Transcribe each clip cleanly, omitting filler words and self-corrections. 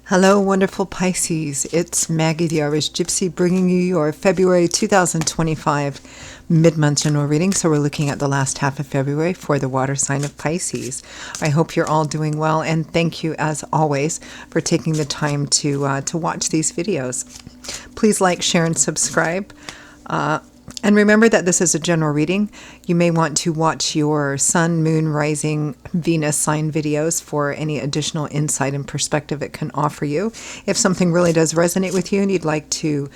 Hello, wonderful Pisces. It's Maggie, the Irish Gypsy, bringing you your February 2025 mid-month general reading. So we're looking at the last half of February for the water sign of Pisces. I hope you're all doing well, and thank you, as always, for taking the time to watch these videos. Please like, share, and subscribe. And remember that this is a general reading. You may want to watch your Sun, Moon, Rising, Venus sign videos for any additional insight and perspective it can offer you. If something really does resonate with you and you'd like to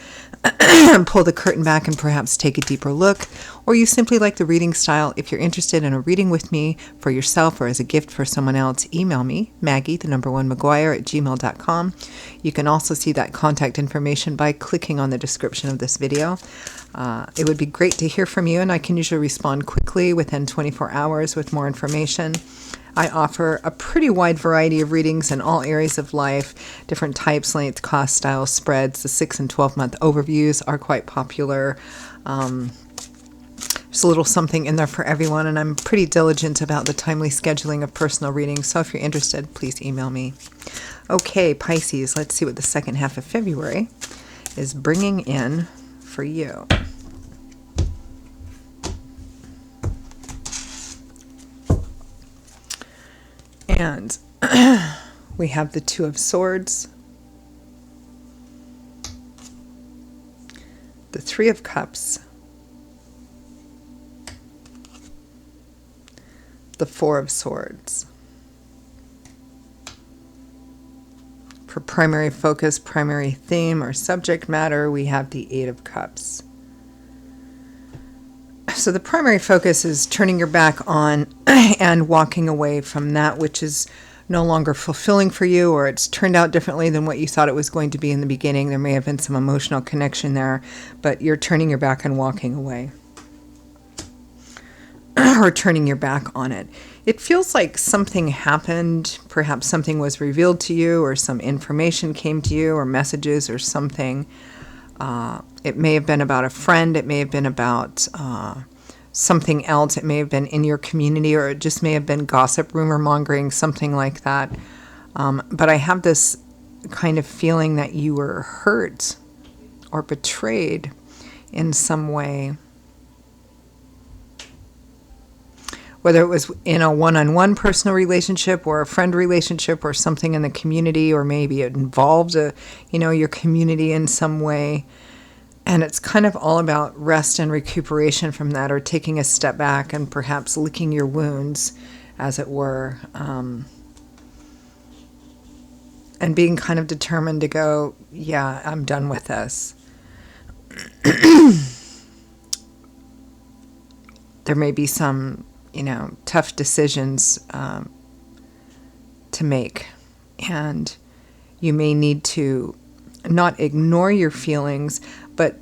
pull the curtain back and perhaps take a deeper look, or you simply like the reading style, if you're interested in a reading with me for yourself or as a gift for someone else, email me, Maggie, @gmail.com. You can also see that contact information by clicking on the description of this video. It would be great to hear from you, and I can usually respond quickly within 24 hours with more information. I offer a pretty wide variety of readings in all areas of life, different types, length, cost, style, spreads. The 6 and 12-month overviews are quite popular. There's a little something in there for everyone, and I'm pretty diligent about the timely scheduling of personal readings, so if you're interested, please email me. Okay, Pisces, let's see what the second half of February is bringing in for you. And we have the Two of Swords, the Three of Cups, the Four of Swords. For primary focus, primary theme, or subject matter, we have the Eight of Cups. So the primary focus is turning your back on and walking away from that which is no longer fulfilling for you, or it's turned out differently than what you thought it was going to be in the beginning. There may have been some emotional connection there, but you're turning your back and walking away. Or turning your back on it. It feels like something happened, perhaps something was revealed to you, or some information came to you, or messages or something. It may have been about a friend, it may have been about something else, it may have been in your community, or it just may have been gossip, rumor mongering, something like that. But I have this kind of feeling that you were hurt or betrayed in some way. Whether it was in a one-on-one personal relationship or a friend relationship or something in the community, or maybe it involved your community in some way. And it's kind of all about rest and recuperation from that, or taking a step back and perhaps licking your wounds, as it were, and being kind of determined to go, yeah, I'm done with this. There may be some tough decisions to make, and you may need to not ignore your feelings, but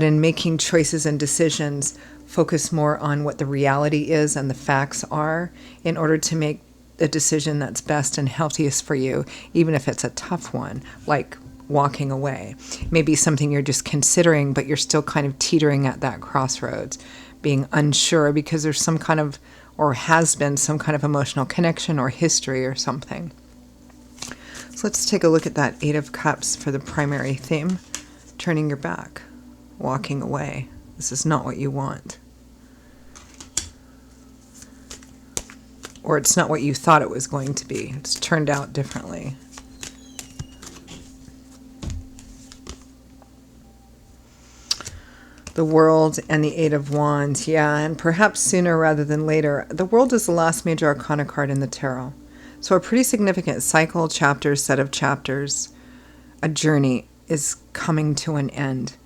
in making choices and decisions, focus more on what the reality is and the facts are, in order to make the decision that's best and healthiest for you, even if it's a tough one, like walking away. Maybe something you're just considering, but you're still kind of teetering at that crossroads, being unsure because there's some kind of, or has been some kind of emotional connection or history or something. So let's take a look at that Eight of Cups for the primary theme. Turning your back, walking away. This is not what you want. Or it's not what you thought it was going to be. It's turned out differently. The World and the Eight of Wands. Yeah, and perhaps sooner rather than later. The World is the last major arcana card in the tarot. So a pretty significant cycle, chapter, set of chapters, a journey is coming to an end,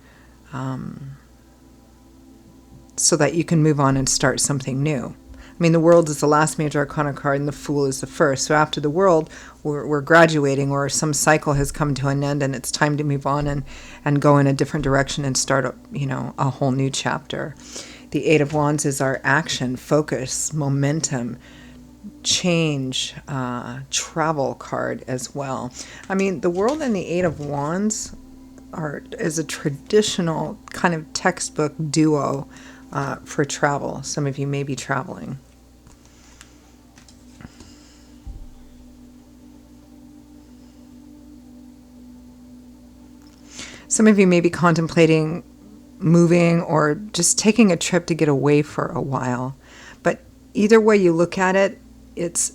so that you can move on and start something new. I mean, the World is the last major arcana card and the Fool is the first. So after the World, we're graduating, or some cycle has come to an end, and it's time to move on and go in a different direction and start a whole new chapter. The Eight of Wands is our action, focus, momentum, change, travel card as well. I mean, the World and the Eight of Wands is a traditional kind of textbook duo for travel. Some of you may be traveling. Some of you may be contemplating moving or just taking a trip to get away for a while. But either way you look at it, it's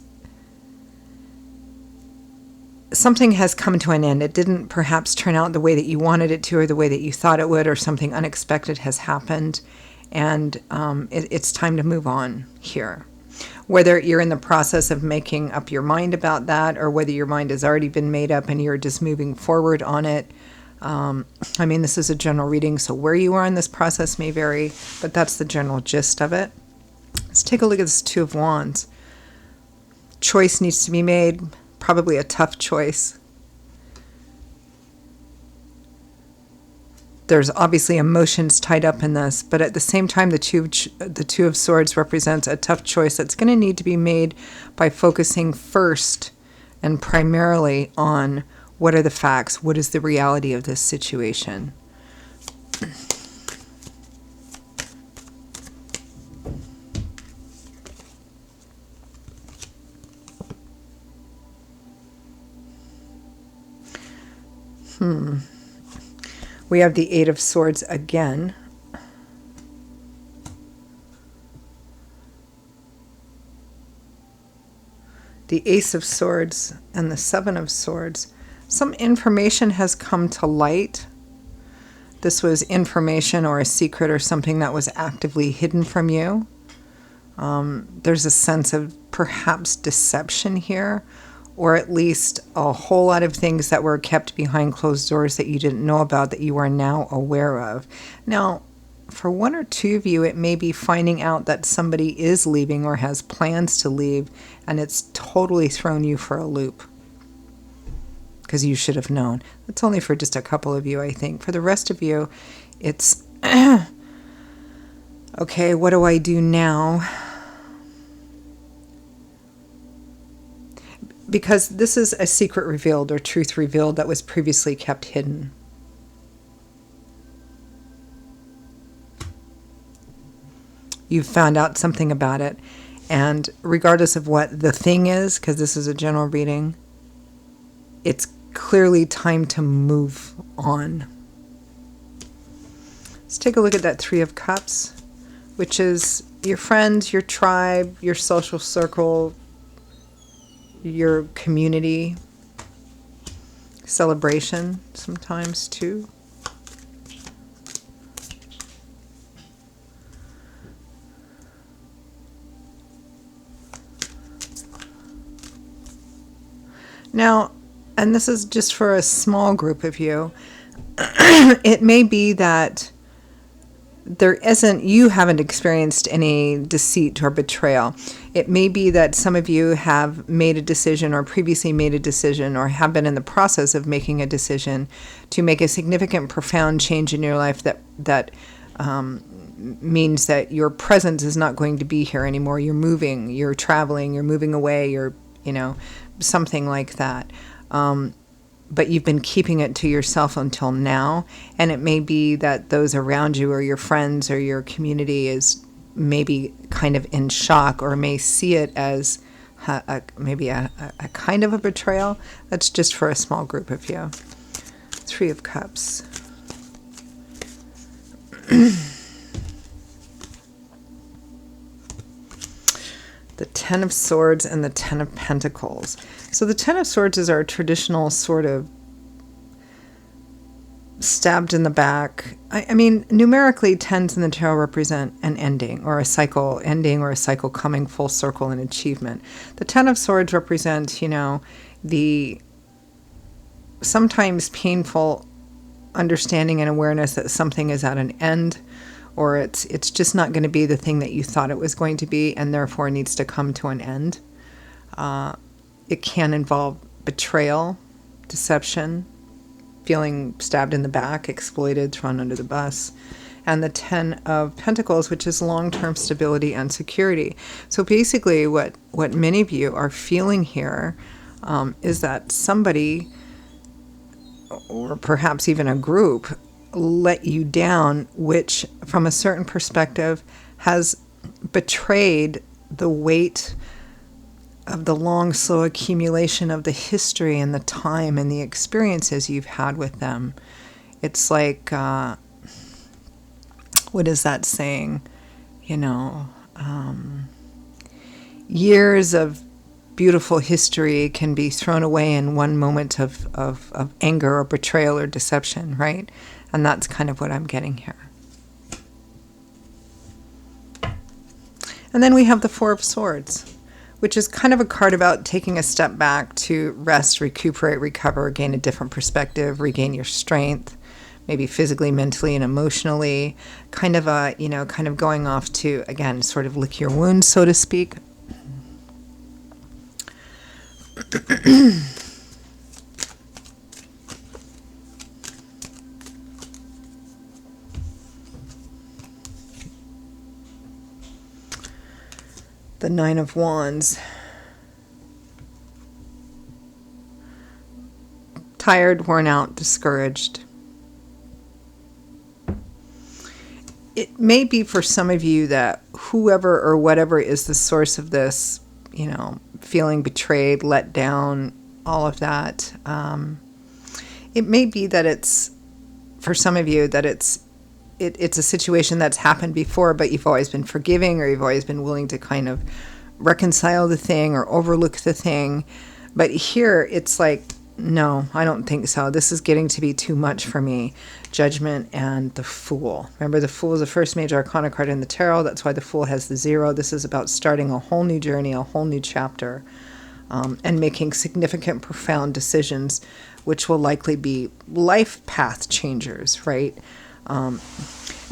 something has come to an end. It didn't perhaps turn out the way that you wanted it to or the way that you thought it would, or something unexpected has happened. And it's time to move on here. Whether you're in the process of making up your mind about that, or whether your mind has already been made up and you're just moving forward on it. I mean, this is a general reading, so where you are in this process may vary, but that's the general gist of it. Let's take a look at this Two of Wands. Choice needs to be made, probably a tough choice. There's obviously emotions tied up in this, but at the same time, the Two of Swords represents a tough choice that's going to need to be made by focusing first and primarily on what are the facts, what is the reality of this situation. We have the Eight of Swords again. The Ace of Swords and the Seven of Swords. Some information has come to light. This was information or a secret or something that was actively hidden from you. There's a sense of perhaps deception here, or at least a whole lot of things that were kept behind closed doors that you didn't know about that you are now aware of. Now, for one or two of you, it may be finding out that somebody is leaving or has plans to leave, and it's totally thrown you for a loop because you should have known. That's only for just a couple of you, I think. For the rest of you, it's, okay, what do I do now? Because this is a secret revealed or truth revealed that was previously kept hidden. You've found out something about it. And regardless of what the thing is, because this is a general reading, it's clearly time to move on. Let's take a look at that Three of Cups, which is your friends, your tribe, your social circle, your community, celebration sometimes too. Now, and this is just for a small group of you, it may be that you haven't experienced any deceit or betrayal. It may be that some of you have made a decision or previously made a decision or have been in the process of making a decision to make a significant, profound change in your life that means that your presence is not going to be here anymore. You're moving, you're traveling, you're moving away, you're, something like that. But you've been keeping it to yourself until now. And it may be that those around you or your friends or your community is maybe kind of in shock or may see it as maybe a kind of a betrayal. That's just for a small group of you. Three of Cups. The Ten of Swords and the Ten of Pentacles. So the Ten of Swords is our traditional sort of stabbed in the back. I mean, numerically, tens in the tarot represent an ending or a cycle ending or a cycle coming full circle in achievement. The Ten of Swords represents, the sometimes painful understanding and awareness that something is at an end, or it's just not going to be the thing that you thought it was going to be, and therefore needs to come to an end. It can involve betrayal, deception, feeling stabbed in the back, exploited, thrown under the bus. And the Ten of Pentacles, which is long-term stability and security. So basically what many of you are feeling here is that somebody, or perhaps even a group, let you down, which from a certain perspective has betrayed the weight of the long, slow accumulation of the history and the time and the experiences you've had with them. It's like, what is that saying? You know, years of beautiful history can be thrown away in one moment of anger or betrayal or deception, right? And that's kind of what I'm getting here. And then we have the Four of Swords, which is kind of a card about taking a step back to rest, recuperate, recover, gain a different perspective, regain your strength, maybe physically, mentally, and emotionally. Kind of a, you know, kind of going off to, again, sort of lick your wounds, so to speak. The Nine of Wands. Tired, worn out, discouraged. It may be for some of you that whoever or whatever is the source of this, you know, feeling betrayed, let down, all of that. It may be that it's, for some of you, that it's a situation that's happened before, but you've always been forgiving, or you've always been willing to kind of reconcile the thing or overlook the thing. But here it's like, no, I don't think so. This is getting to be too much for me. Judgment and the Fool. Remember, the Fool is the first major arcana card in the tarot. That's why the Fool has the 0. This is about starting a whole new journey, a whole new chapter, and making significant, profound decisions, which will likely be life path changers, right? And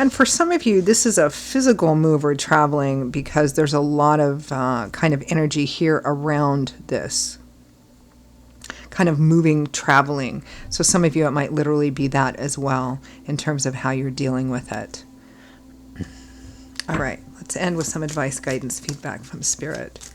for some of you, this is a physical move or traveling, because there's a lot of kind of energy here around this. Kind of moving, traveling. So some of you, it might literally be that as well, in terms of how you're dealing with it. All right, let's end with some advice, guidance, feedback from Spirit.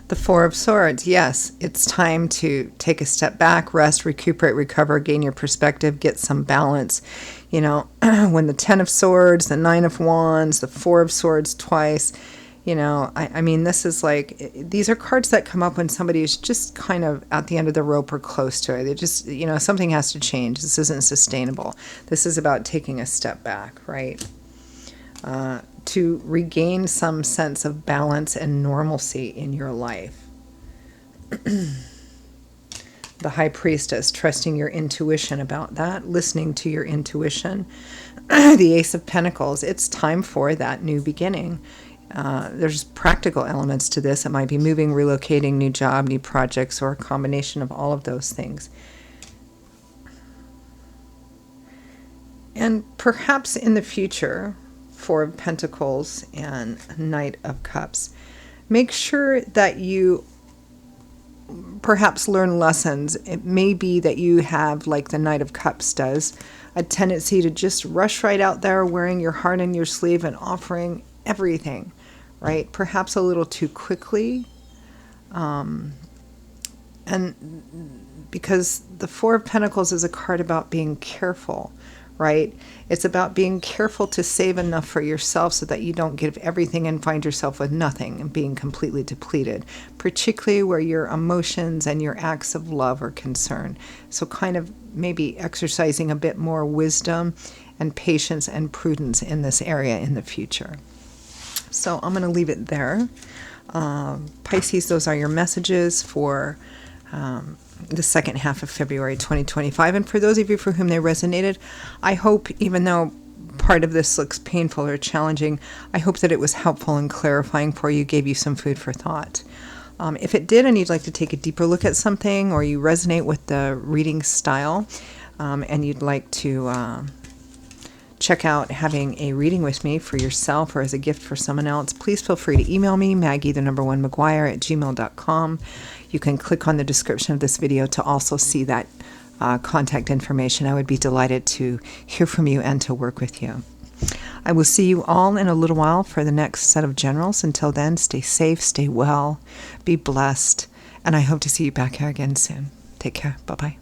The Four of Swords. Yes, it's time to take a step back, rest, recuperate, recover, gain your perspective, get some balance. You know, when the 10 of Swords, the 9 of Wands, the 4 of Swords twice, you know, I mean, this is like, these are cards that come up when somebody is just kind of at the end of the rope or close to it. They just, you know, something has to change. This isn't sustainable. This is about taking a step back, right? To regain some sense of balance and normalcy in your life. The High Priestess, trusting your intuition about that, listening to your intuition. The Ace of Pentacles, it's time for that new beginning. There's practical elements to this. It might be moving, relocating, new job, new projects, or a combination of all of those things. And perhaps in the future, Four of Pentacles and Knight of Cups. Make sure that you perhaps learn lessons. It may be that you have, like the Knight of Cups does, a tendency to just rush right out there wearing your heart on your sleeve and offering everything, right? Perhaps a little too quickly. And because the Four of Pentacles is a card about being careful, right? It's about being careful to save enough for yourself so that you don't give everything and find yourself with nothing and being completely depleted, particularly where your emotions and your acts of love are concerned. So kind of maybe exercising a bit more wisdom and patience and prudence in this area in the future. So I'm going to leave it there. Pisces, those are your messages for the second half of February 2025. And for those of you for whom they resonated, I hope, even though part of this looks painful or challenging, I hope that it was helpful and clarifying for you, gave you some food for thought. If it did, and you'd like to take a deeper look at something, or you resonate with the reading style, and you'd like to check out having a reading with me for yourself or as a gift for someone else, please feel free to email me, Maggie1McGuire@gmail.com. You can click on the description of this video to also see that contact information. I would be delighted to hear from you and to work with you. I will see you all in a little while for the next set of generals. Until then, stay safe, stay well, be blessed, and I hope to see you back here again soon. Take care. Bye-bye.